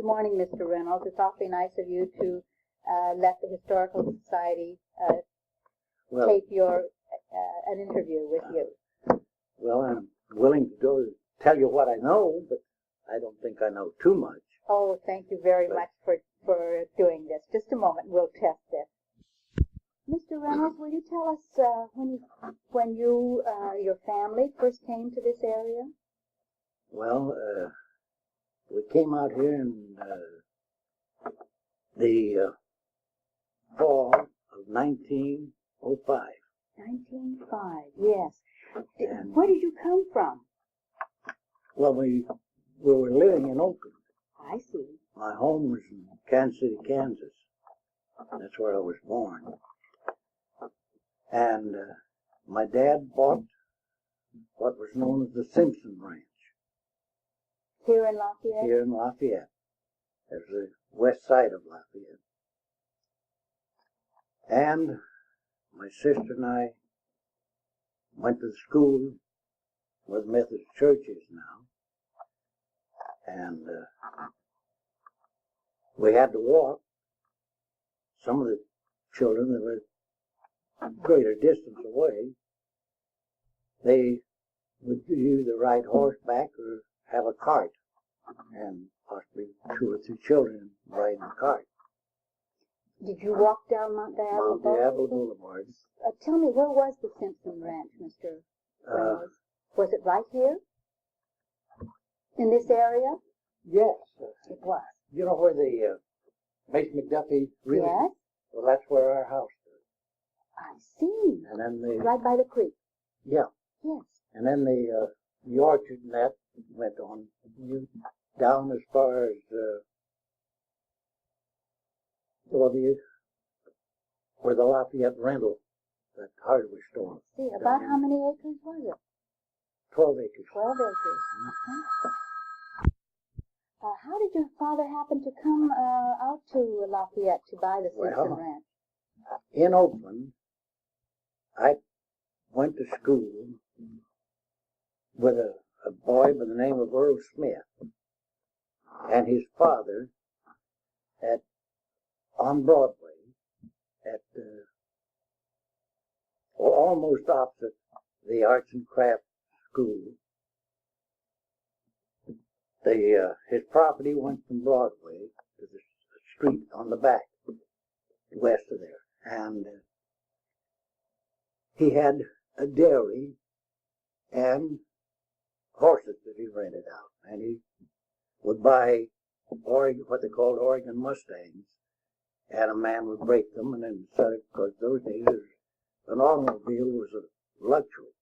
morning, Mr. Reynolds. It's awfully nice of you to let the Historical Society tape an interview with you. Well, I'm willing to go tell you what I know, but I don't think I know too much. Oh, thank you very much for doing this. Just a moment, we'll test this. Mr. Reynolds, will you tell us when you your family first came to this area? Well, we came out here in the fall of 1905. 1905, yes. Where did you come from? Well, we were living in Oakland. I see. My home was in Kansas City, Kansas. That's where I was born. And my dad bought what was known as the Simpson Ranch. Here in Lafayette? Here in Lafayette. There's the west side of Lafayette. And my sister and I went to school where the Methodist Church is now. And we had to walk. Some of the children that were a greater distance away, they would either ride horseback or have a cart, and possibly 2 or 3 children riding the cart. Did you walk down Mount Diablo Boulevard? Diablo Boulevard. Tell me, where was the Simpson Ranch, Mr. Reynolds? Was it right here? In this area? Yes. It was. You know where the Mace McDuffie really? Yes. Well, that's where our house stood. I see. And then right by the creek. Yeah. Yes. And then the orchard and that went on down as far as where the Lafayette rental, that hardware store. See, about how many acres was it? 12 acres. 12 acres. Uh-huh. How did your father happen to come out to Lafayette to buy the Simpson Ranch? In Oakland, I went to school with a boy by the name of Earl Smith, and his father on Broadway at almost opposite the Arts and Crafts School. His property went from Broadway to the street on the back, west of there, and he had a dairy and horses that he rented out, and he would buy what they called Oregon Mustangs, and a man would break them and then sell it, because those days an automobile was a luxury.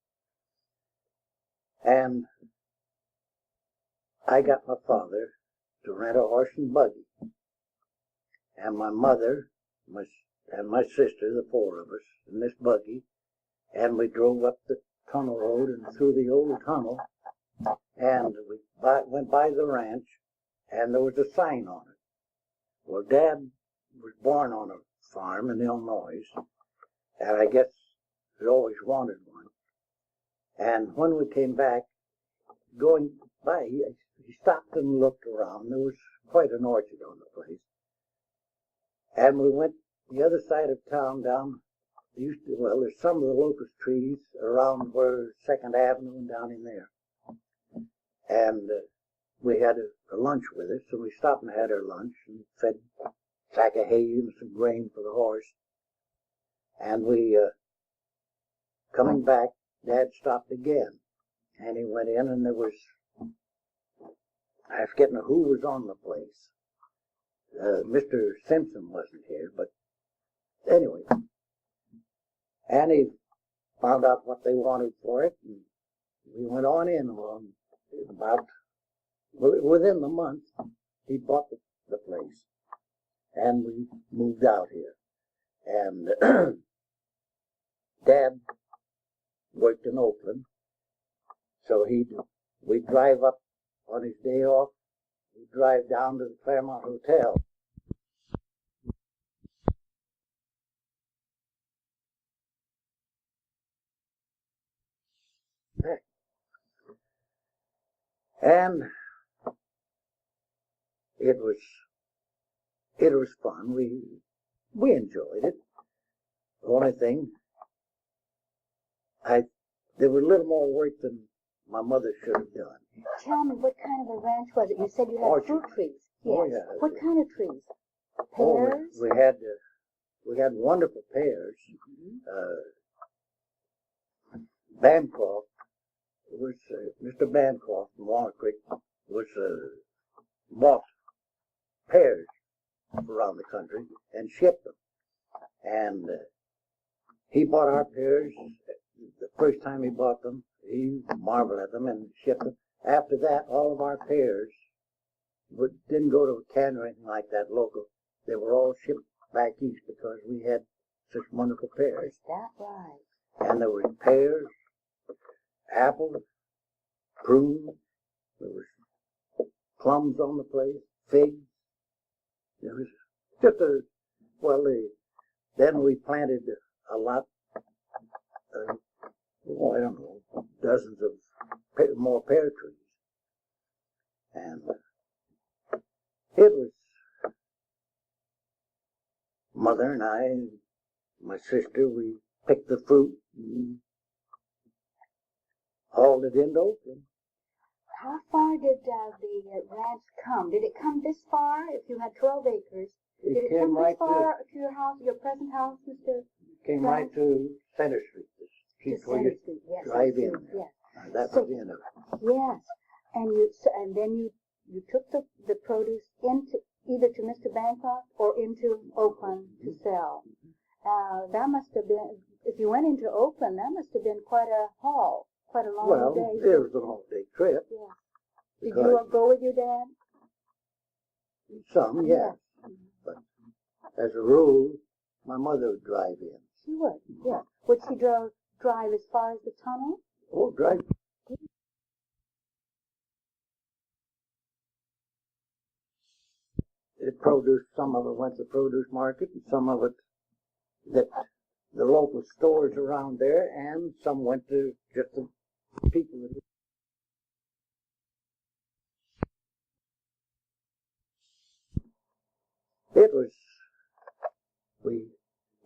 And I got my father to rent a horse and buggy, and my mother and my sister, the 4 of us, in this buggy, and we drove up the tunnel road and through the old tunnel, and we went by the ranch, and there was a sign on it. Well, Dad was born on a farm in Illinois, and I guess he always wanted one. And when we came back, going by, he stopped and looked around. There was quite an orchard on the place. And we went the other side of town down, there's some of the locust trees around where 2nd Avenue and down in there. And we had a lunch with us, so we stopped and had our lunch and fed a sack of hay and some grain for the horse. And we, coming back, Dad stopped again. And he went in, and there was, I forget who was on the place. Mr. Simpson wasn't here, but anyway. And he found out what they wanted for it, and we went on in. About within the month, he bought the place, and we moved out here. And Dad worked in Oakland, so we'd drive up on his day off. We'd drive down to the Claremont Hotel. And it was fun. We enjoyed it. The only thing, there was a little more work than my mother should have done. Tell me, what kind of a ranch was it? You said you had Orchard. fruit trees. Yes. Oh, yeah. What kind of trees? Oh, Pears? we had wonderful pears. Bancroft was Mr. Bancroft from Walnut Creek was bought pears around the country and shipped them. And he bought our pears. The first time he bought them, he marveled at them and shipped them. After that, all of our pears didn't go to a can or anything like that local. They were all shipped back east because we had such wonderful pears. Is that right? And there was pears, apples, prunes, there was plums on the place, figs. It was just then we planted a lot, I don't know, dozens of more pear trees. And it was Mother and I and my sister, we picked the fruit and hauled it into Oakland. How far did the ranch come? Did it come this far? If you had 12 acres, did it come this far to your house, your present house, Mr. Came right to Center Street. The street where you yes, drive in. Yes. That was the end of it. Yes, and then you took the produce into either to Mr. Bancroft or into Oakland to sell. That must have been, if you went into Oakland, that must have been quite a haul, quite a long day. Well, it was a long day trip. Yeah. Did you go with your dad? Some, yes. But as a rule, my mother would drive in. She would, yeah. Would she drive as far as the tunnel? Oh, drive. It produced, some of it went to the produce market, and some of it that the local stores around there, and some went to just the people that it was,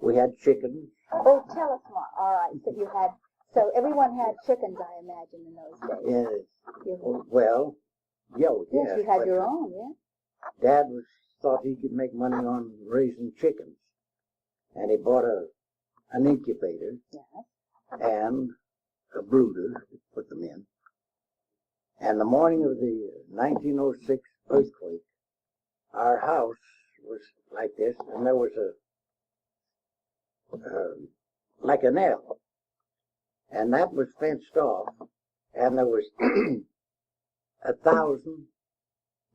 we had chickens. Oh, tell us more. All right, so everyone had chickens, I imagine, in those days. Yes. Well, yes. You had your own, yeah? Dad thought he could make money on raising chickens. And he bought an incubator and a brooder to put them in. And the morning of the 1906 earthquake, our house was like this, and there was like an L. And that was fenced off, and there was 1,000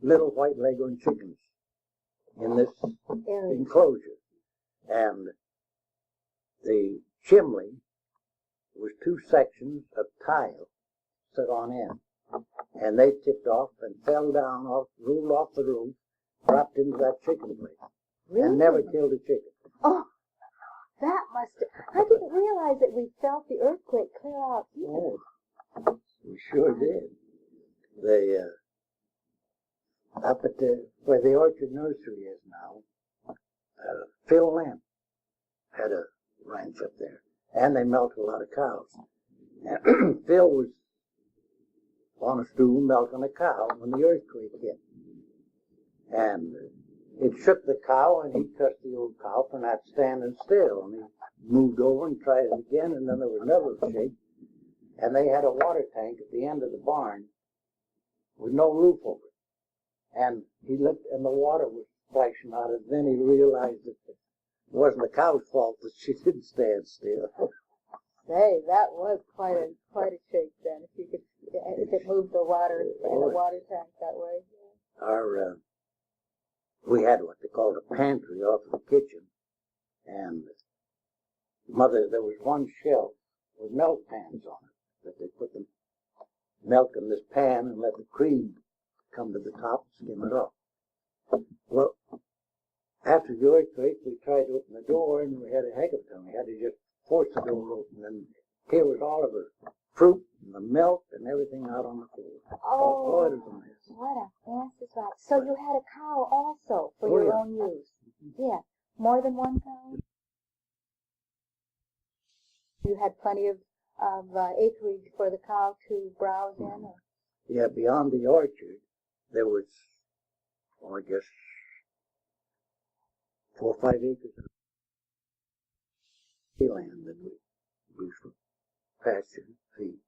little white leghorn chickens in this enclosure. And the chimney was 2 sections of tile set on end. And they tipped off and fell down, rolled off the roof, dropped into that chicken place. Really? And never killed a chicken. Oh, that must have, I didn't realize that we felt the earthquake clear out here. Oh, we sure did. They, up at where the Orchard Nursery is now, Phil Lamp had a ranch up there, and they milked a lot of cows. And Phil was on a stool milking a cow when the earthquake hit. And it shook the cow, and he cussed the old cow for not standing still. And he moved over and tried it again, and then there was another shake. And they had a water tank at the end of the barn with no roof over it. And he looked, and the water was splashing out, and then he realized that it wasn't the cow's fault that she didn't stand still. Say, that was quite a shake then, if it moved the water in the water tank that way. We had what they called a pantry off of the kitchen, and Mother, there was one shelf with milk pans on it, that they put the milk in this pan and let the cream come to the top and skim it off. Well, after the earthquake, we tried to open the door, and we had a heck of a time. We had to just force the door open, and here was all of her fruit and the milk and everything out on the floor. Oh, it was a mess. what a mess is right. So you had a cow also for Oh, your yeah. own use? Yeah. More than one cow? You had plenty of acreage for the cow to browse in? Or? Yeah, beyond the orchard, there was, I guess, 4 or 5 acres of land that we used for pasture and feed.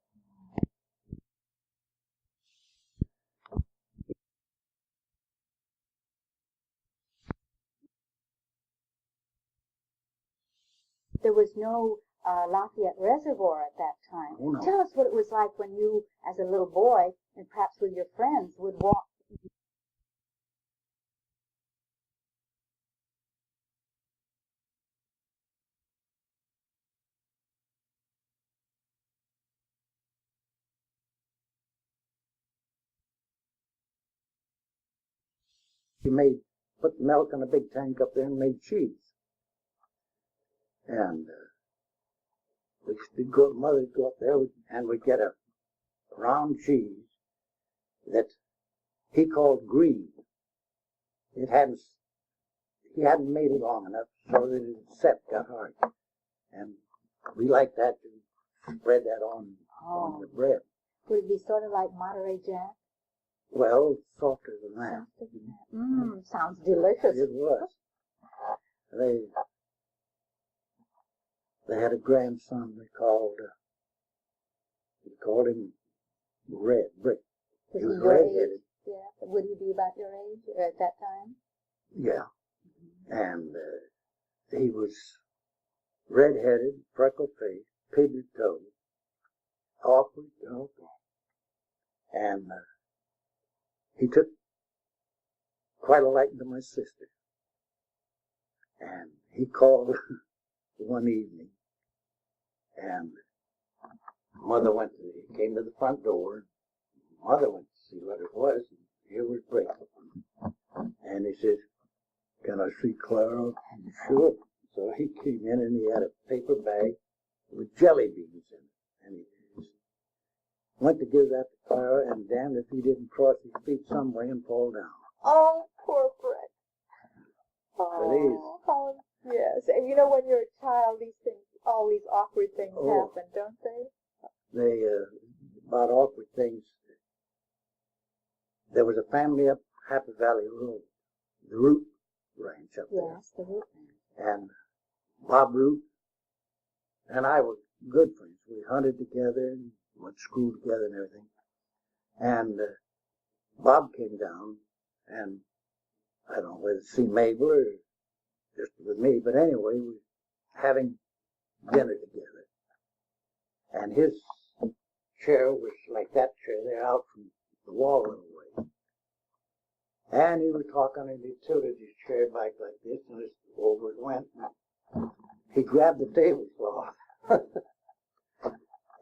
There was no Lafayette Reservoir at that time. Oh, no. Tell us what it was like when you, as a little boy, and perhaps with your friends, would walk. We put milk in a big tank up there and made cheese. And we used to go, Mother would go up there and we'd get a round cheese that he called green. He hadn't made it long enough so that it got hard. And we liked that to spread that on the bread. Would it be sort of like Monterey Jack? Well, softer than that. Softer than that. Sounds delicious. It was. They had a grandson we called him Red Brick. He was red-headed. Yeah. Would he be about your age at that time? Yeah. And he was red-headed, freckle-faced, pigeon-toed, awkward, and he took quite a liking to my sister. And he called one evening, and Mother came to the front door. Mother went to see what it was, and here was Brick. And he says, "Can I see Clara?" "Sure." So he came in and he had a paper bag with jelly beans in it. And he went to give that to Clara, and damned if he didn't cross his feet some way and fall down. Oh, poor Brick. Oh, yes. And you know, when you're a child, all these awkward things happen, don't they? About awkward things. There was a family up Happy Valley Road, the Root Ranch up there. Yes, the Root Ranch. And Bob Root and I were good friends. We hunted together and went to school together and everything. And Bob came down, and I don't know whether to see Mabel or just with me, but anyway, we were having dinner together. And his chair was like that chair there, out from the wall a little way. And he was talking, and he tilted his chair back like this, and just over it went. He grabbed the tablecloth,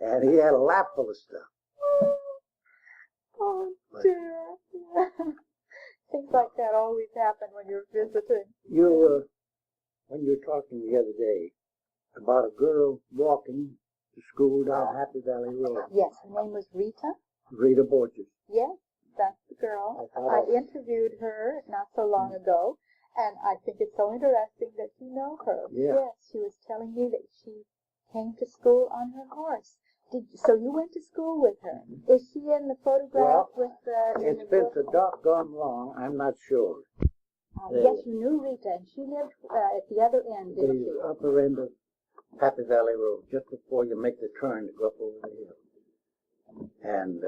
and he had a lap full of stuff. Oh, dear. Things like that always happen when you're visiting. When you were talking the other day about a girl walking to school down Happy Valley Road. Yes, her name was Rita. Rita Borges. Yes, that's the girl. I interviewed her not so long ago, and I think it's so interesting that you know her. Yeah. Yes, she was telling me that she came to school on her horse. So you went to school with her? Is she in the photograph with the? It's been so doggone long, I'm not sure. Yes, you knew Rita, and she lived at the other end, didn't she? The upper end of Happy Valley Road, just before you make the turn to go up over the hill. And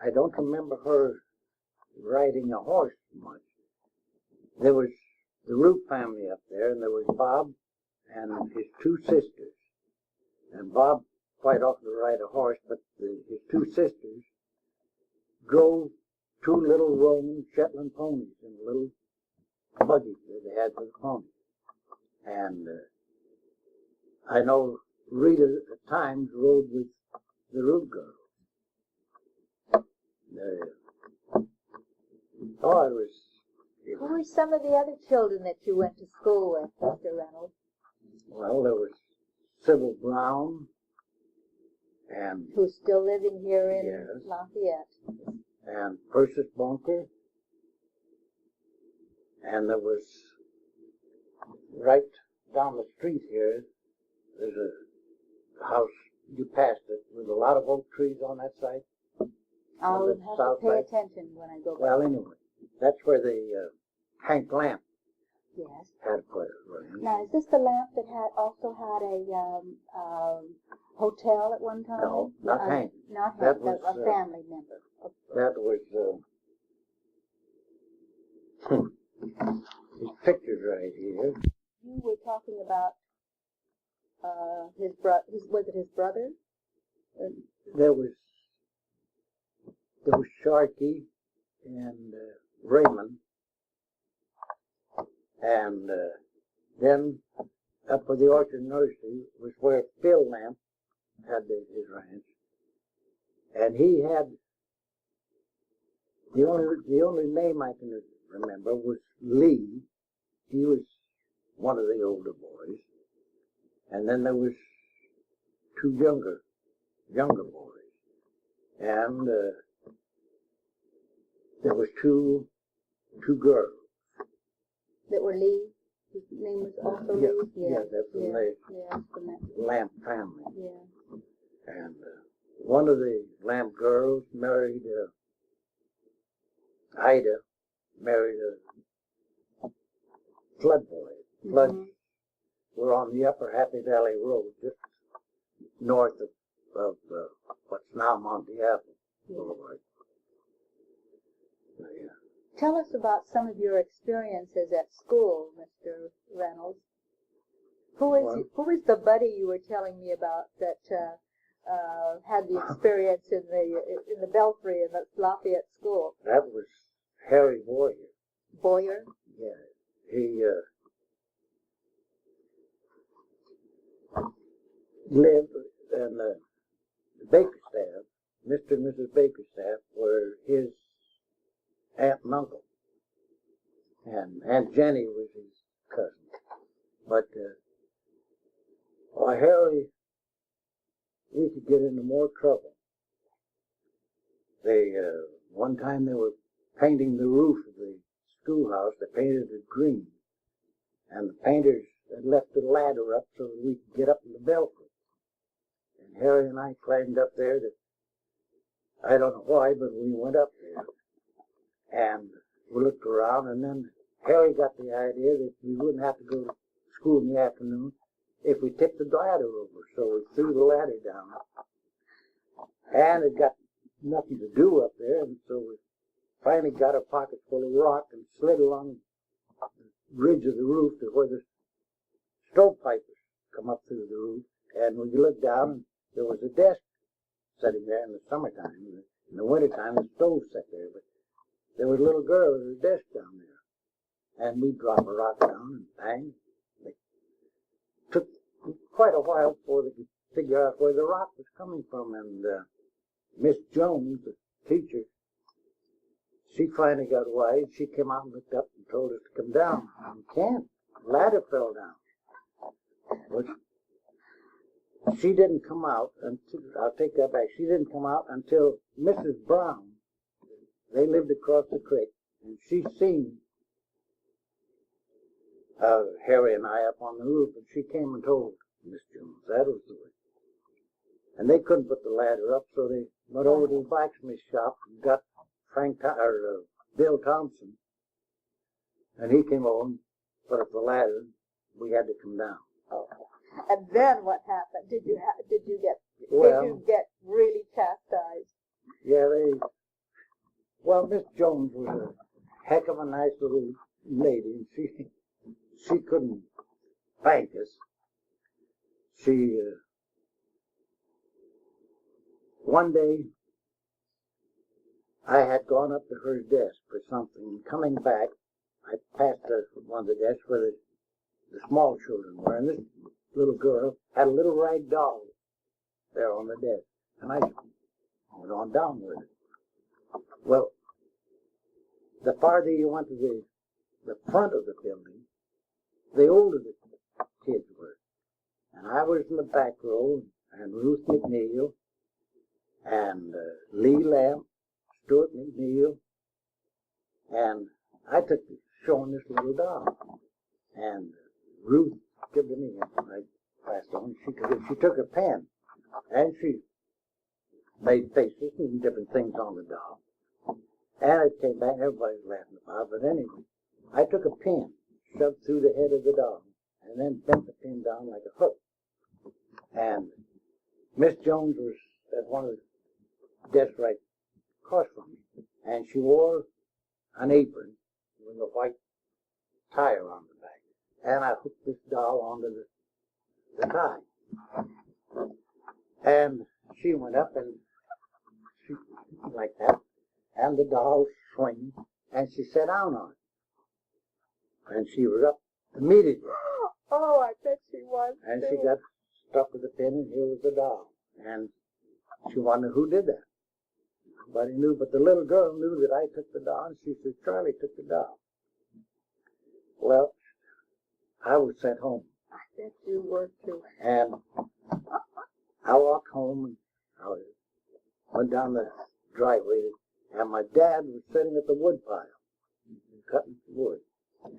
I don't remember her riding a horse much. There was the Root family up there, and there was Bob and his 2 sisters. And Bob quite often to ride a horse, but his 2 sisters drove 2 little roan Shetland ponies in a little buggy that they had for the ponies. And I know Rita at times rode with the Root girls. Who were some of the other children that you went to school with, Mr. Reynolds? Well, there was Sybil Brown, and Who's still living here in Yes. Lafayette. and Persis Bunker, and there was right down the street here. There's a house. You passed it with a lot of oak trees on that side. I'll the have to south pay side. attention when I go back. Well, anyway, that's where the Hank Lamp Yes. had put it. Right? Now, is this the lamp that also had a hotel at one time? No, not Hank. Not That Hank, was, a family member. That was his pictures right here. You were talking about was it his brother? There was Sharkey and Raymond, and then up by the Orchard Nursery was where Phil Lamp had his ranch, and he had the only name I can remember was Lee. He was one of the older boys, and then there was two younger boys, and there was two girls. That were Lee? His name was also Yeah, Lee? yeah, that's from the from that. Lamp family. Yeah. And one of the Lamp girls married Ida, married a Flood boy. Floods were on the upper Happy Valley Road, just north of what's now Diablo Boulevard. Yeah. Tell us about some of your experiences at school, Mr. Reynolds. Who is the buddy you were telling me about that had the experience in the belfry in the Lafayette school? That was Harry Boyer. Boyer? Yeah. He lived in the Bakerstaff. Mr. and Mrs. Bakerstaff were his aunt and uncle. And Aunt Jenny was his cousin. But Harry, we could get into more trouble. They one time they were painting the roof of the schoolhouse. They painted it green, and the painters had left the ladder up so that we could get up in the belfry. And Harry and I climbed up there. I don't know why, but we went up there, and we looked around, and then Harry got the idea that we wouldn't have to go to school in the afternoon if we tipped the ladder over. So we threw the ladder down, and it got nothing to do up there, and so we finally got our pockets full of rock and slid along the ridge of the roof to where the stovepipers come up through the roof. And when you looked down, and there was a desk sitting there in the summertime. In the wintertime, the stove sat there, but there was a little girl at her desk down there. And we dropped a rock down, and bang. It took quite a while before they could figure out where the rock was coming from. And Miss Jones, the teacher, she finally got wise. She came out and looked up and told us to come down. We can't. The ladder fell down. But she didn't come out until, I'll take that back, she didn't come out until Mrs. Brown, they lived across the creek, and she seen Harry and I up on the roof, and she came and told Miss Jones that was the way. And they couldn't put the ladder up, so they went over to the blacksmith shop and got Bill Thompson, and he came over and put up the ladder. We had to come down. Oh. And then what happened? Did you get really chastised? Yeah, Miss Jones was a heck of a nice little lady, and she couldn't thank us. She one day I had gone up to her desk for something, and coming back, I passed one of the desks where the small children were, and this little girl had a little rag doll there on the desk, and I went on down with it. Well, the farther you went to the front of the building, the older the kids were. And I was in the back row, and Ruth McNeil, and Lee Lamb, Stuart McNeil, and I took showing this little doll, and Ruth gave it to me, and I passed on. She took a pen, and she made faces and different things on the doll, and it came back. Everybody was laughing about it, but anyway, I took a pin, shoved through the head of the doll, and then bent the pin down like a hook. And Miss Jones was at one of the desks right across from me, and she wore an apron with a white tie around the back. And I hooked this doll onto the tie. And she went up and she like that, and the doll swinging, and she sat down on it. And she was up immediately. Oh, I bet she was. And too. she got stuck with the pin, and here was the doll. And she wondered who did that. Nobody knew, but the little girl knew that I took the doll, and she said, Charlie took the doll. Well, I was sent home. I bet you were too. And I walked home, and I went down the driveway, and my dad was sitting at the wood pile, cutting wood.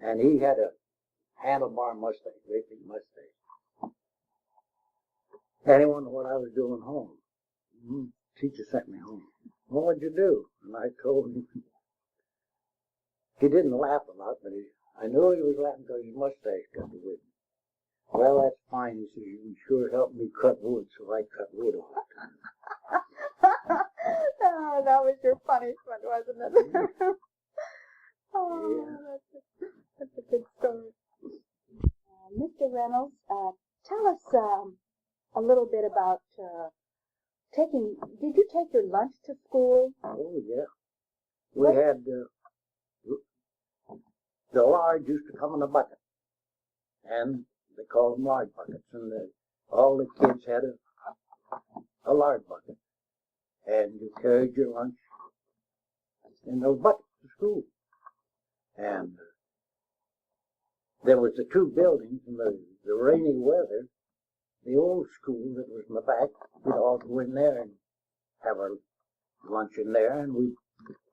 And he had a handlebar mustache, great big mustache. And he wondered what I was doing home. Teacher sent me home. Well, what'd you do? And I told him. He didn't laugh a lot, but I knew he was laughing because his mustache got the wood. Well, that's fine. He said, you can sure help me cut wood, so I cut wood all the time. Oh, that was your punishment, wasn't it? Oh, yeah. That's a good story. Mr. Reynolds, tell us a little bit about did you take your lunch to school? Oh, yeah. We had, the large used to come in a bucket, and they called them large buckets, and all the kids had a large bucket, and you carried your lunch in those buckets to school. And there was the two buildings, and the rainy weather, the old school that was in the back, we'd all go in there and have our lunch in there, and we'd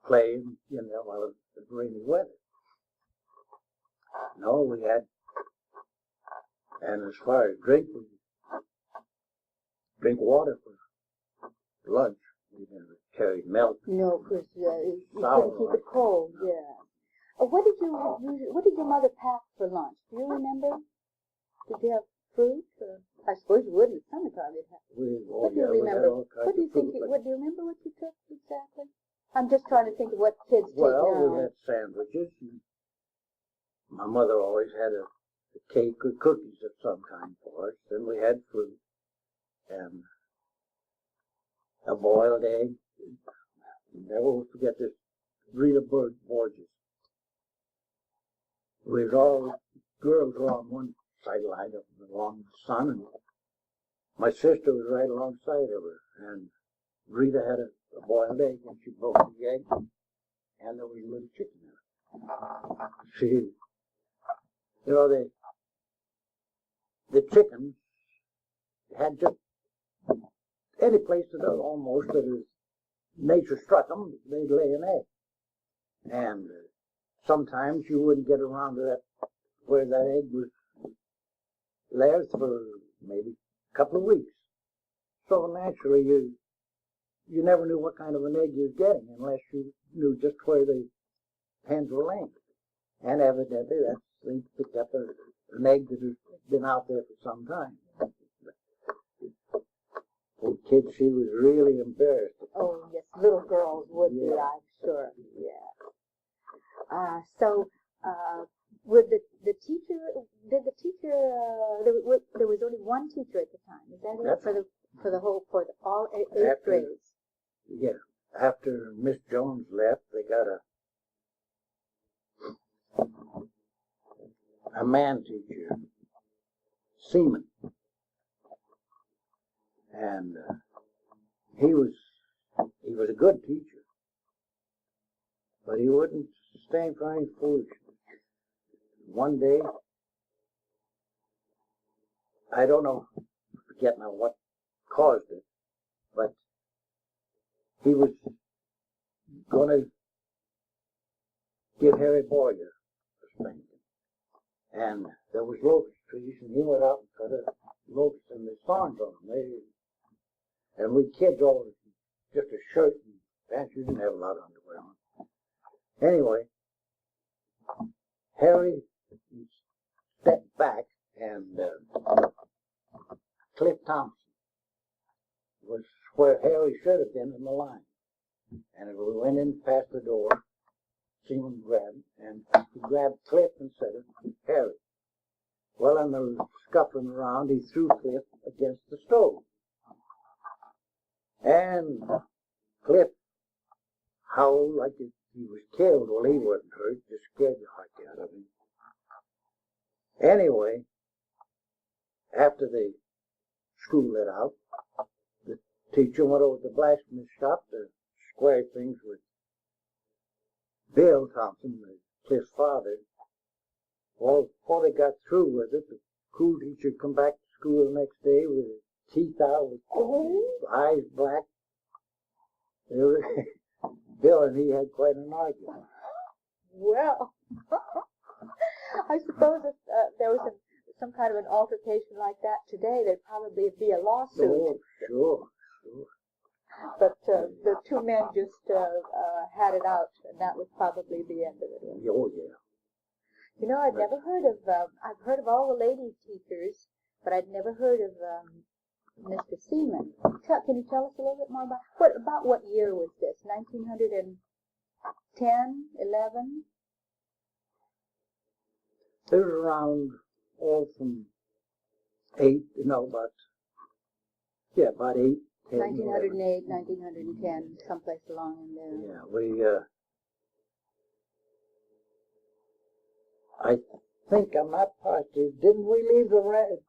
play, while it was rainy weather. No, we had, and as far as drink, we drink water for lunch. We never carried milk. No, because you couldn't keep it cold. Yeah. What did your mother pack for lunch? Do you remember? Did you have fruit? Or, I suppose you would in the summertime. What do you remember? What do you think? Do you remember what you took exactly? I'm just trying to think of what kids take now. Well, we had sandwiches. And my mother always had a cake or cookies of some kind for us. Then we had fruit and a boiled egg. Never forget this. Rita Borges. We was all girls were on one sideline of the long sun, and my sister was right alongside of her. And Rita had a boiled egg, and she broke the egg, and there was a little chicken in it. The chickens had just any place that almost that nature struck them, they'd lay an egg. And sometimes you wouldn't get around to that where that egg was left for maybe a couple of weeks. So naturally, you never knew what kind of an egg you was getting unless you knew just where the hens were laying. And evidently, they picked up an egg that has been out there for some time. Poor kid, she was really embarrassed. Oh, yes, little girls would be, I'm sure. Yeah. Would the teacher? Did the teacher? There was only one teacher at the time. Is that it? For all eighth grades. Yeah. After Miss Jones left, they got a man teacher, Seaman, and he was a good teacher, but he wouldn't stand for any foolishness. One day, I don't know forget now what caused it, but he was going to give Harry Boyer a spanking. And there was locust trees, and he went out and cut a locust, and there's thorns on them. And we kids always just a shirt and pants. You didn't have a lot of underwear on. Anyway, Harry stepped back, and Cliff Thompson was where Harry should have been in the line. And we went in past the door, Seaman grabbed, and he grabbed Cliff and said, Harry. Well, in the scuffling around, he threw Cliff against the stove. And Cliff howled like he was killed. Well, he wasn't hurt, just scared the heck out of him. Anyway, after the school let out, the teacher went over to the blacksmith shop to square things with Bill Thompson, Cliff's father. Well, before they got through with it, the school teacher come back to school the next day with his teeth out, with eyes black. Bill and he had quite an argument. Well, I suppose if there was some kind of an altercation like that today, there'd probably be a lawsuit. Oh, sure. But the two men just had it out, and that was probably the end of it. Oh, yeah. You know, I'd never heard of, I've heard of all the lady teachers, but I'd never heard of Mr. Seaman. Can you tell us a little bit more about what year was this? 1910, 11? It was around all from 8, about 8, 10, 1908, 1910, someplace along in there. Yeah, I think, I'm not positive, didn't we leave the red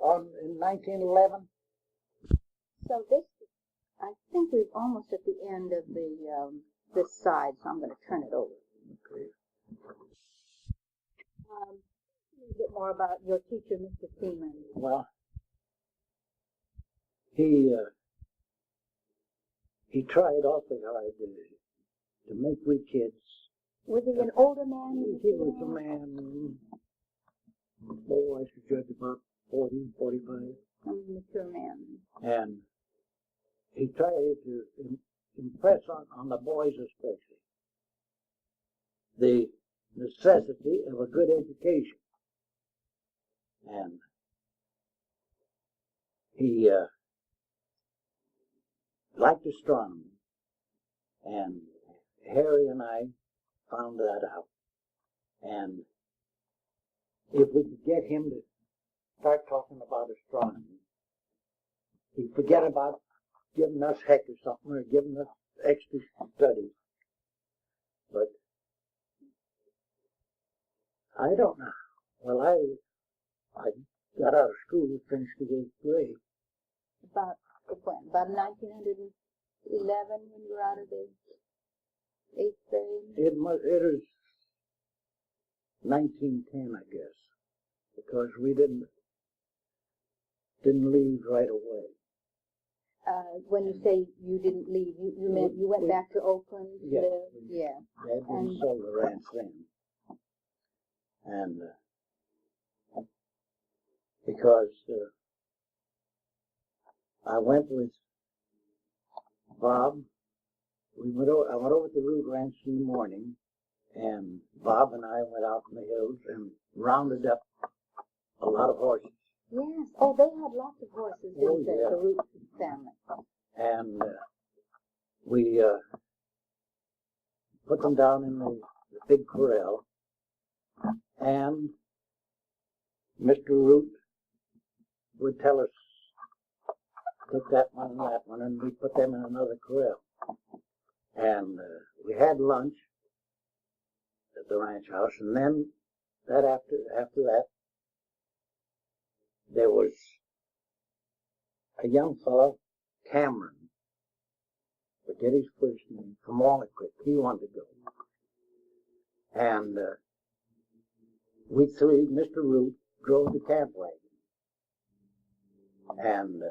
in 1911? So this, I think we're almost at the end of the this side, so I'm going to turn it over. Okay. A little bit more about your teacher, Mr. Seaman. Well, he tried awfully hard to make we kids. Was he an older man? He was a man, I should judge about 40, 45. A mature man. And he tried to impress on the boys especially the necessity of a good education. And he liked astronomy. And Harry and I found that out. And if we could get him to start talking about astronomy, he'd forget about giving us heck or something, or giving us extra studies. But I don't know. Well, I got out of school, finished the 8th grade. About when? About 1911 when you were out of the 8th grade? It was 1910, I guess, because we didn't leave right away. When you say you didn't leave, you meant you went back to Oakland to live? Yeah. We sold the ranch then. And because I went with Bob, I went over to the Root Ranch in the morning, and Bob and I went out in the hills and rounded up a lot of horses. Yes. Oh, they had lots of horses, didn't they? Yeah. The Root family. And we put them down in the big corral, and Mr. Root would tell us, take that one and that one, and we put them in another corral. And we had lunch at the ranch house, and then after that, there was a young fellow, Cameron, forget his first name, from Walnut Creek. He wanted to go. And we three, Mr. Root, drove the camp wagon. And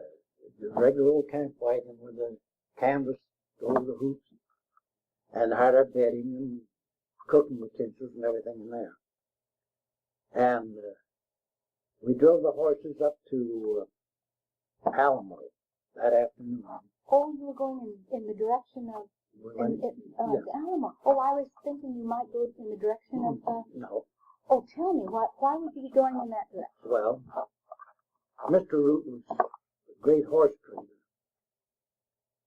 the regular old campfighting with the canvas over the hoops, and had our bedding and cooking utensils and everything in there. And we drove the horses up to Alamo that afternoon. Oh, you were going in the direction of Alamo. Oh, I was thinking you might go in the direction of... No. Oh, tell me, why would you be going in that direction? Well, Mr. Root was a great horse trader.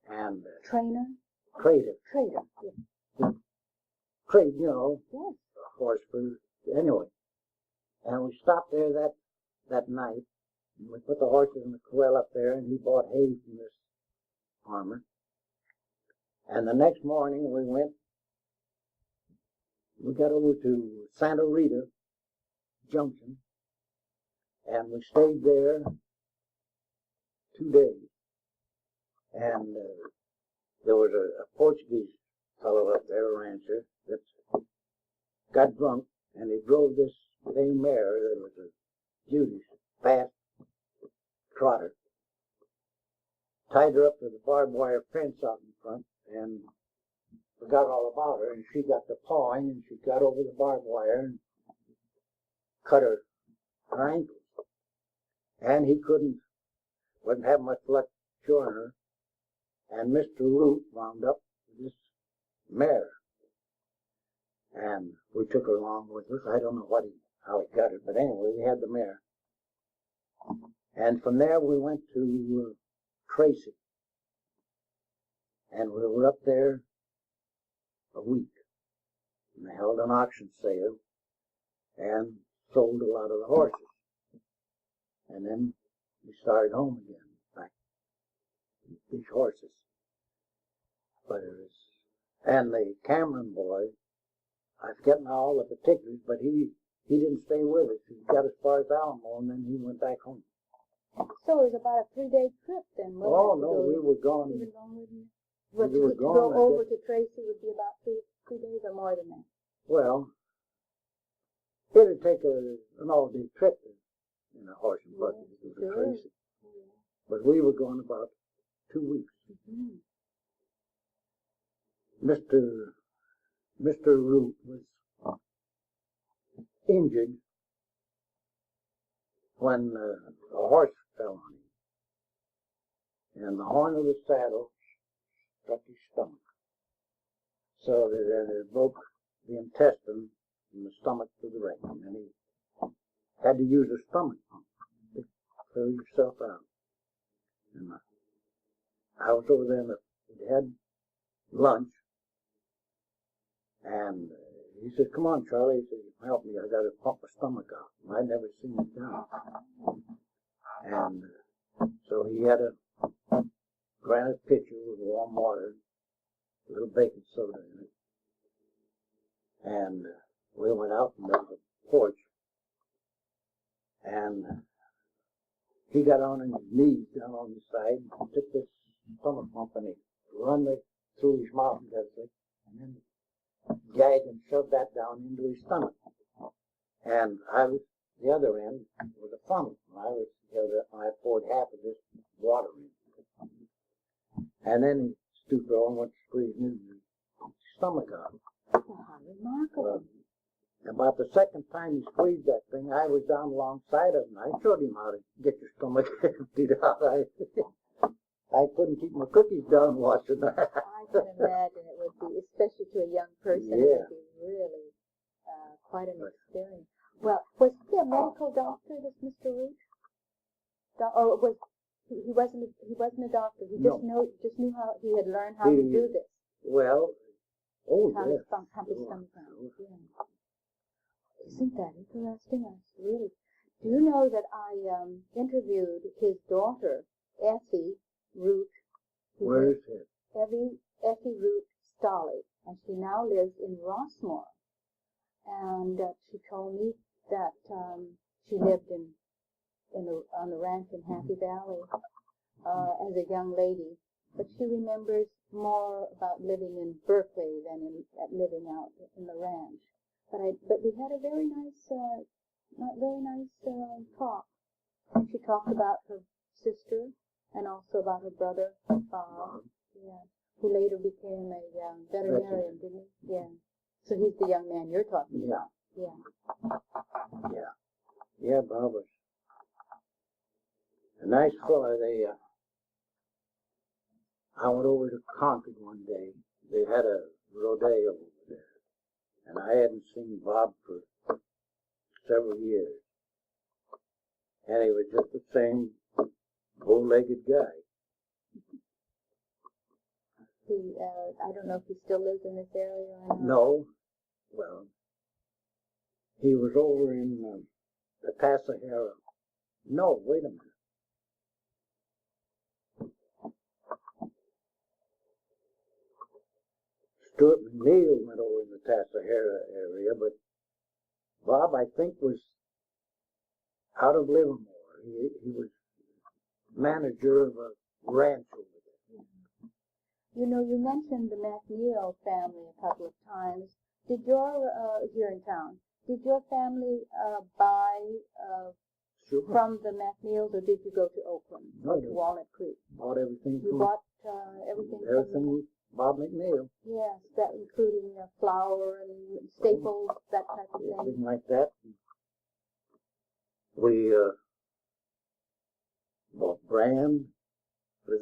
And... Trainer? Trader. Trader, yes. Trade, you know. Yes. Horse for... Anyway. And we stopped there that night. And we put the horses in the corral up there, and he bought hay from this farmer. And the next morning we got over to Santa Rita Junction, and we stayed there 2 days. And there was a Portuguese fellow up there, a rancher, that got drunk, and he drove this bay mare that was a beauty, fast trotter, tied her up to the barbed wire fence out in front, and forgot all about her, and she got to pawing, and she got over the barbed wire and cut her ankles. And he wouldn't have much luck curing her. And Mr. Root wound up with this mare. And we took her along with us. I don't know how he got it, but anyway, we had the mare. And from there we went to Tracy. And we were up there a week. And they held an auction sale and sold a lot of the horses. And then we started home again, back with these horses. But and the Cameron boy, I forget now all the particulars, but he didn't stay with us. He got as far as Alamo, and then he went back home. So it was about a 3-day trip then, wasn't it? Oh, no, we were gone. To go over to Tracy would be about 3 days or more than that. Well, it'd take an all-day trip in a horse and buggy to go to Tracy. Yeah. But we were gone about 2 weeks. Mm-hmm. Mr. Root was injured when a horse fell on him, and the horn of the saddle struck his stomach, so that it broke the intestine from the stomach to the rectum, and he had to use a stomach pump to clear himself out. And I was over there, and we had lunch, and he said, "Come on, Charlie." He said, "Help me, I got to pump my stomach out." And I'd never seen it done. And so he had a granite pitcher with warm water, a little baking soda in it. And we went out and there was a porch. And he got on his knees down on the side and took this stomach pump and he run it through his mouth and then gagged and shoved that down into his stomach. And I was the other end with a funnel. I was the other. I poured half of this water in. And then he stooped over and went to squeeze his stomach out. Oh, how remarkable. About the second time he squeezed that thing, I was down alongside of him. I showed him how to get your stomach emptied out. I couldn't keep my cookies down watching that. I can imagine it would be, especially to a young person, it would be really quite an experience. Well, was he a medical doctor, this Mr. Root? Or was he wasn't a doctor? He just knew how he had learned how to do this. Well, how to pump his stomach out. Yeah. Isn't that interesting? Really. Do you know that I interviewed his daughter, Effie Root? Where is it? Effie Root Stolley, and she now lives in Rossmore. And she told me that she lived on the ranch in Happy Valley as a young lady, but she remembers more about living in Berkeley than living out in the ranch. But we had a very nice talk, and she talked about her sister and also about her brother, Bob. Yeah. Who later became a veterinarian, didn't he? Yeah. So he's the young man you're talking about. Yeah. Yeah, Bob was a nice fella. I went over to Concord one day. They had a rodeo over there, and I hadn't seen Bob for several years. And he was just the same bow-legged guy. I don't know if he still lives in this area or not. No. Well, he was over in the Tasahara. No, wait a minute. Stuart McNeil went over in the Tasahara area, but Bob, I think, was out of Livermore. He was manager of a ranch over there. You know, you mentioned the McNeil family a couple of times. Did your, here in town, did your family buy Sure. from the McNeils, or did you go to Oakland or to Walnut Creek? Bought everything. You bought everything from Bob McNeil. Yes, that including flour and staples, that type of thing. Everything like that. We bought bran for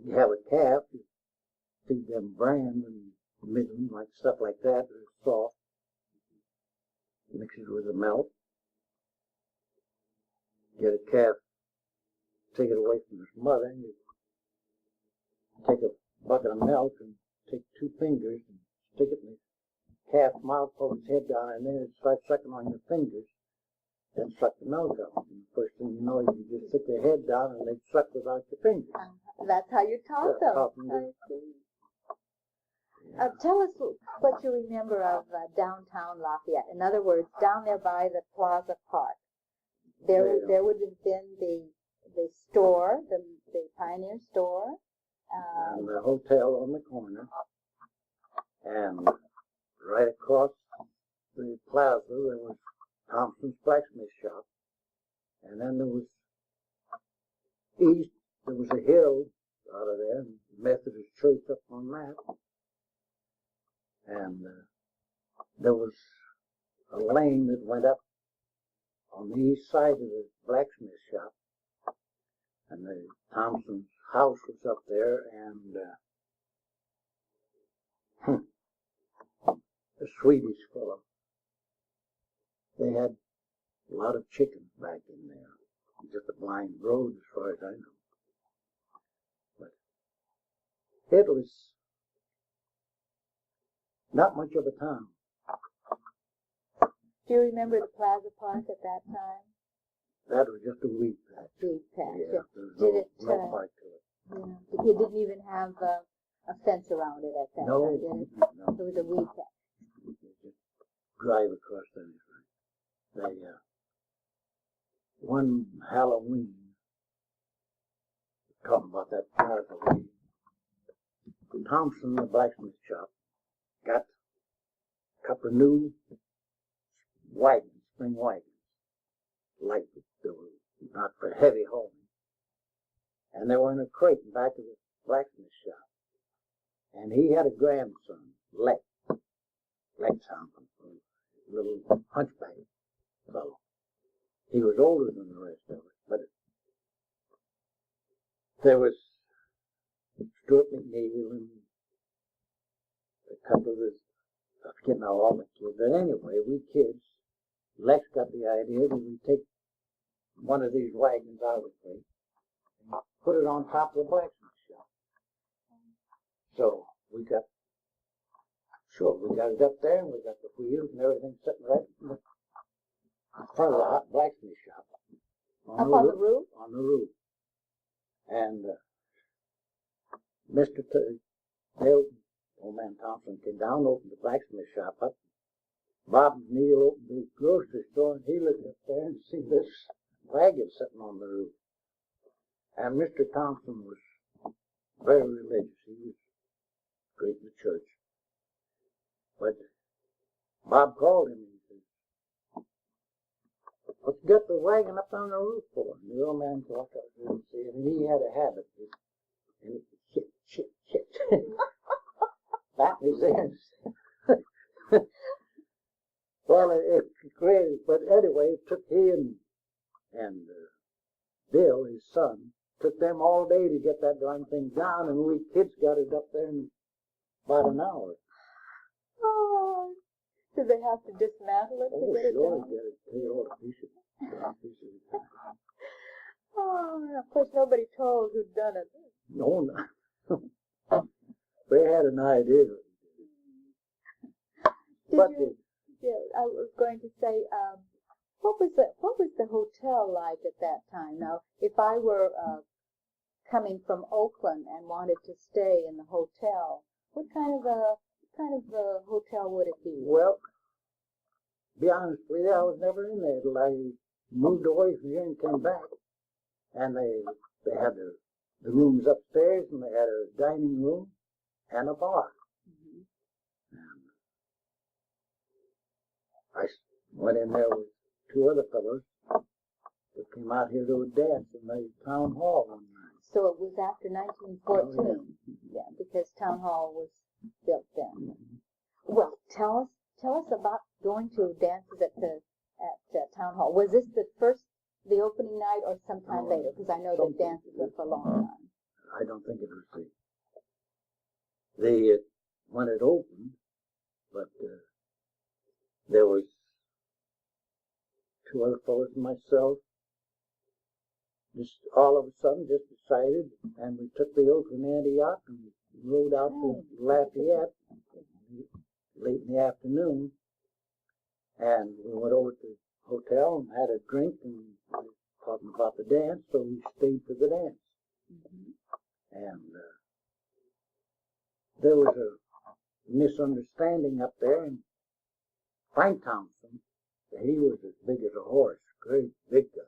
you have a calf, you feed them bran and midden, like stuff like that, they're soft. Mix it with the milk. Get a calf, take it away from its mother, and you take a bucket of milk and take 2 fingers and stick it in the calf's mouth, pull its head down, and then it starts sucking on your fingers, then suck the milk out. And the first thing you know, you just stick their head down and they suck without your fingers. That's how you taught them. I see. Tell us what you remember of downtown Lafayette. In other words, down there by the Plaza Park. There would have been the store, the Pioneer store. And the hotel on the corner. And right across the plaza, there was Thompson's blacksmith shop. And then there was east, there was a hill out of there, and Methodist church up on that. And there was a lane that went up on the east side of the blacksmith shop. And the Thompson's house was up there, and the Swedish fellow, they had a lot of chickens back in there. Just a blind road as far as I know. But it was not much of a town. Do you remember the Plaza Park at that time? That was just a weed patch. Weed patch. Yeah, there was no park to it. Yeah. You didn't even have a fence around it at that time, did it? No. It was a weed patch. You just drive across there. One Halloween, talking about that Plaza, Thompson, the blacksmith shop, got a couple of new wagons, spring wagons, light, they were not for heavy hauling. And they were in a crate in back of the blacksmith shop. And he had a grandson, Lex Thompson, a little hunchback fellow. He was older than the rest of us, but there was Stuart McNeil and a couple of us, I forget now all the kids, but anyway, we kids, Lex got the idea that we'd take one of these wagons out of the crate and put it on top of the blacksmith shop. So we got it up there, and we got the wheels and everything sitting right in front of the hot blacksmith shop. On the roof? On the roof. And Mr. Dale, old man Thompson, came down, opened the blacksmith shop up. Bob and Neil opened the grocery store, and he looked up there and see this wagon sitting on the roof. And Mr. Thompson was very religious. He was great in the church. But Bob called him and he said, what you got the wagon up on the roof for? And the old man walked out there and said, and he had a habit. And he shit. Back his ears. Well, it created, but anyway, it took he and Bill, his son, took them all day to get that darn thing down, and we kids got it up there in about an hour. Oh, did they have to dismantle it to get it sure, down? get it, take all the pieces. Oh, of course, nobody told who'd done it. No. They had an idea. Yeah, I was going to say, what was the hotel like at that time? Now, if I were coming from Oakland and wanted to stay in the hotel, what kind of a hotel would it be? Well, to be honest with you, I was never in there till I moved away from here and came back. And they had the rooms upstairs, and they had a dining room and a bar. Mm-hmm. And I went in there with two other fellows that came out here to a dance in the town hall one night. So it was after 1914, oh, yeah, because town hall was built then. Mm-hmm. Well, tell us about going to dances at town hall. Was this the opening night, or sometime later? Because I know that dances were for a long time. I don't think it was when it opened, but there was two other fellows and myself. Just all of a sudden, just decided, and we took the Oakland Antioch and rode out to Lafayette late in the afternoon, and we went over to the hotel and had a drink and talking about the dance, so we stayed for the dance. Mm-hmm. And there was a misunderstanding up there, and Frank Thompson, he was as big as a horse, great big guy.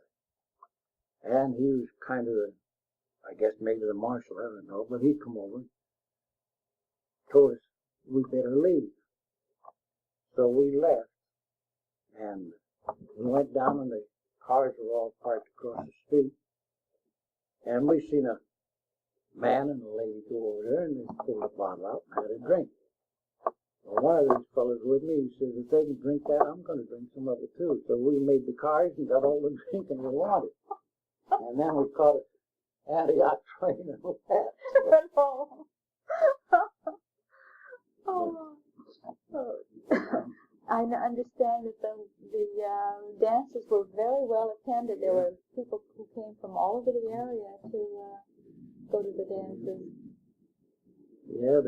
And he was kind of I guess maybe the marshal, I don't know, but he come over and told us we better leave. So we left, and we went down, and the cars were all parked across the street. And we seen a man and a lady go over there, and they pulled a bottle out and had a drink. Well, one of these fellows with me, he says, if they can drink that, I'm going to drink some of it too. So we made the cars and got all the drinking we wanted. And then we caught an Antioch train and left. I understand that the dances were very well attended. There were people who came from all over the area to go to the dances. Yeah,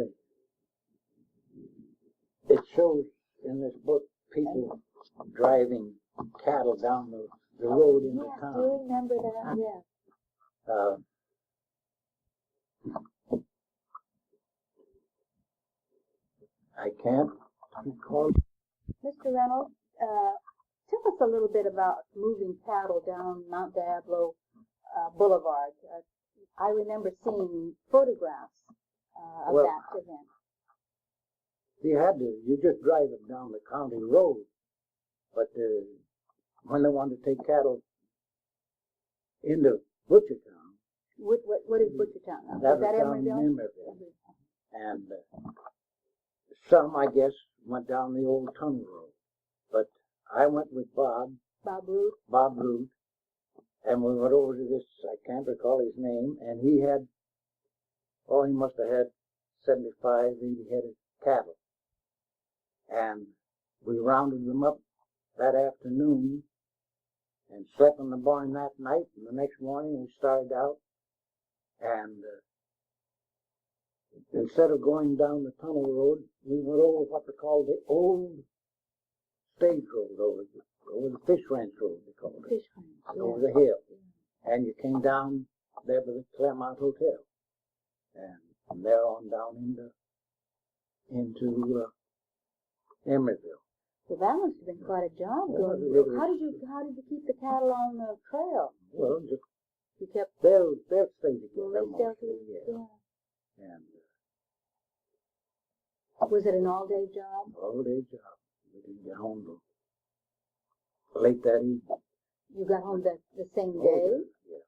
it shows in this book people driving cattle down the road into town. Do you remember that? Yes. I can't recall. Mr. Reynolds, tell us a little bit about moving cattle down Mount Diablo Boulevard. I remember seeing photographs of that event. You just drive it down the county road. But when they wanted to take cattle into Butchertown. What is Butchertown? That was down in Emeryville. And some, I guess, went down the old tunnel road. But I went with Bob Root, and we went over to this, I can't recall his name, and he must have had 75, 80 head of cattle. And we rounded them up that afternoon and slept in the barn that night, and the next morning we started out, and instead of going down the tunnel road, we went over what they call the old stage road, over the Fish Ranch Road, they called it. Fish Ranch, over the hill. Yeah. And you came down there by the Claremont Hotel. And from there on down into Emeryville. Well, that must have been quite a job going. How did you keep the cattle on the trail? Well, just you kept. They'll stay together. Yeah. And was it an all-day job? All-day job. We didn't get home till late that evening. You got home the same day? Yeah.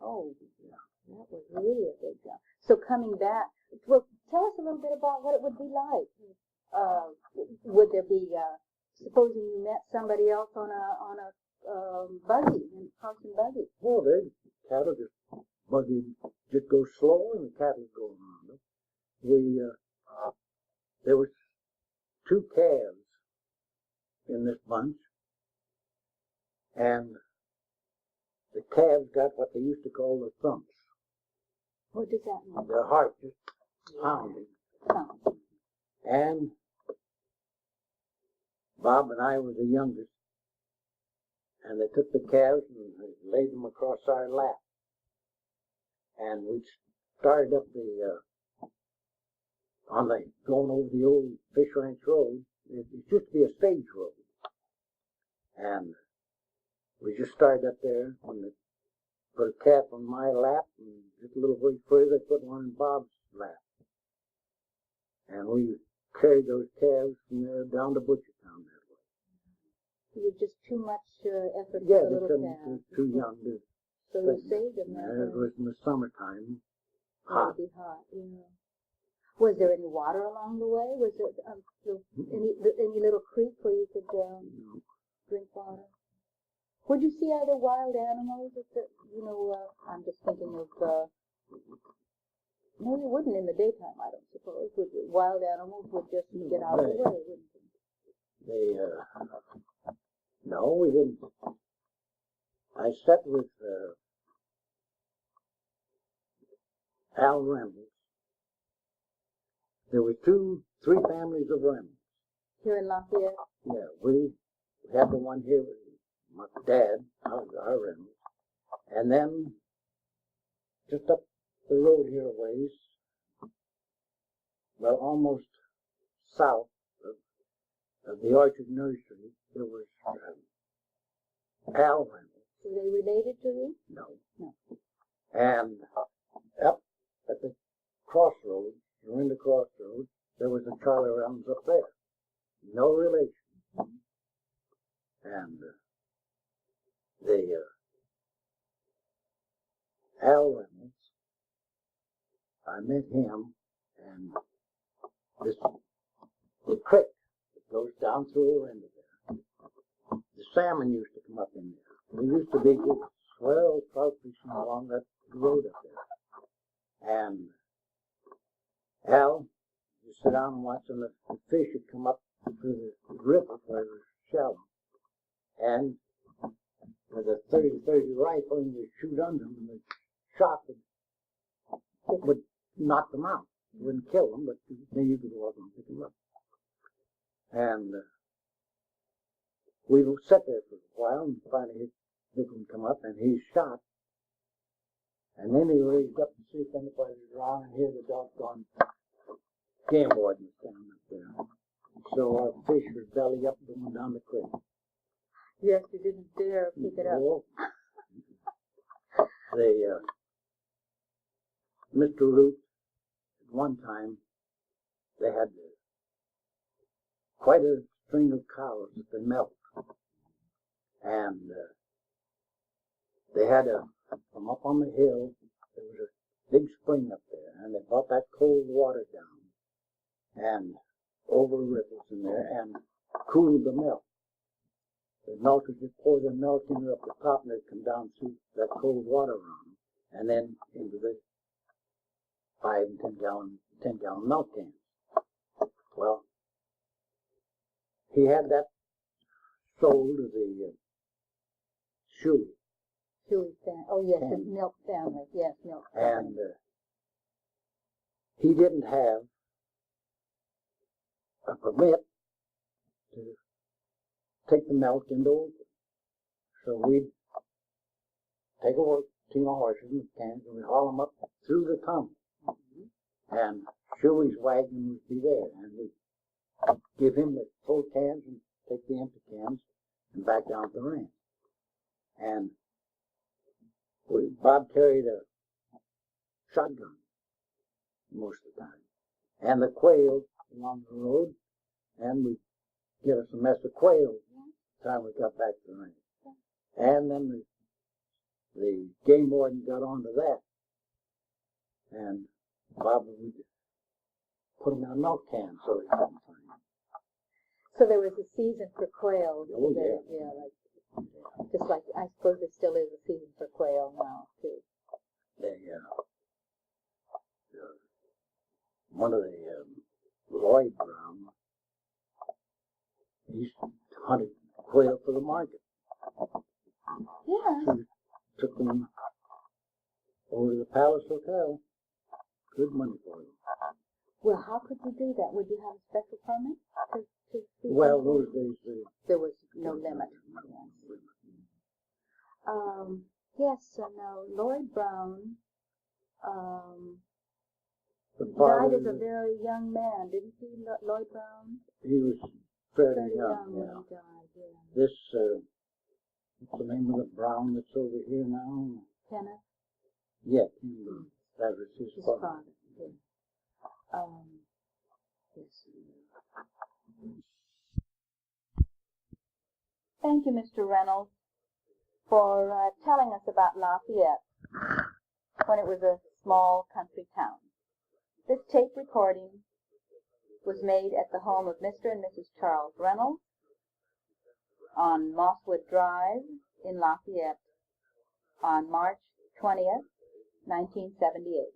Oh, yeah. That was really a big job. So coming back, well, tell us a little bit about what it would be like. Would there be, supposing you met somebody else on a buggy, in horse and buggy? Well, the cattle buggy just go slow and the cattle go around them. There was 2 calves in this bunch, and the calves got what they used to call the thumps. What does that mean? Their heart just pounding. And Bob and I were the youngest, and they took the calves and they laid them across our lap. And we started up going over the old Fish Ranch Road. It used to be a stage road. And we just started up there and they put a calf on my lap, and just a little way further they put one in Bob's lap. And we carried those calves from there down to Butchertown that way. It was just too much effort for Yeah, the they little couldn't, calf. too young to. So you saved them. It was in the summertime. Hot. It would be hot, yeah. Was there any water along the way? Was there any little creek where you could drink water? Would you see other wild animals? I'm just thinking of, no, you wouldn't in the daytime, I don't suppose. Wild animals would just get out of the way, wouldn't they? No, we didn't. I sat with Al Reynolds. There were 3 families of Reynolds. Here in Lafayette? Yeah, we had the one here with my dad, our Reynolds. And then just up the road here a ways, well, almost south of the Orchard Nursery, there was Al Reynolds. Were they related to you? No. No. And up at the crossroads, Dorinda Crossroads, there was a Charlie Reynolds up there. No relation. And Al Reynolds, I met him, and the creek that goes down through the end of there, the salmon used to come up in there. There used to be good swell trout fishing along that road up there. And Al, you sit down and watch, and the fish would come up through the river where it was shallow. And with a 30-30 rifle, and you shoot under them, and the shot would knock them out. It wouldn't kill them, but then you could walk and pick them up. And we sat there for a while, and finally his one come up, and he shot. And then he raised up to see if anybody was around, and here the doggone game warden was down up there. So our fish was belly up going down the creek. Yes, you didn't dare pick it up. Well, Mr. Root, at one time, they had quite a string of cows that they milked. And they had from up on the hill, there was a big spring up there, and they brought that cold water down and over ripples in there and cooled the milk. The milkers would pour the milk in up the top, and they'd come down through that cold water around them, and then into the 5 and 10 gallon milk cans. Well, he had that sold to the Shuey. Shuey family. Oh, yes, the milk family. Yes, milk family. And he didn't have a permit to take the milk into Oakland. So we'd take a team of horses and cans, and we'd haul them up through the tunnel. And Shuey's wagon would be there, and we'd give him the full cans and take the empty cans and back down to the ranch. And Bob carried a shotgun most of the time, and the quail along the road, and we'd get us a mess of quail by the time we got back to the ranch. And then the game warden got onto that, and Bob would put him in a milk can so he couldn't find him. So there was a season for quail. Oh, yeah. Yeah, just like, I suppose there still is a season for quail now, too. One of the Lloyd Brown, he hunted quail for the market. Yeah. He took them over to the Palace Hotel. Good money for them. Well, how could you do that? Would you have a special permit to see? Well, those days there was no limit. Yes, no. Lloyd Brown died as a very young man, didn't he, Lloyd Brown? He was fairly young young, when yeah. he died, yeah. This, what's the name of the Brown that's over here now? Kenneth? Yeah, that was his father. Yeah. Yes. Thank you, Mr. Reynolds, for telling us about Lafayette when it was a small country town. This tape recording was made at the home of Mr. and Mrs. Charles Reynolds on Mosswood Drive in Lafayette on March 20th, 1978.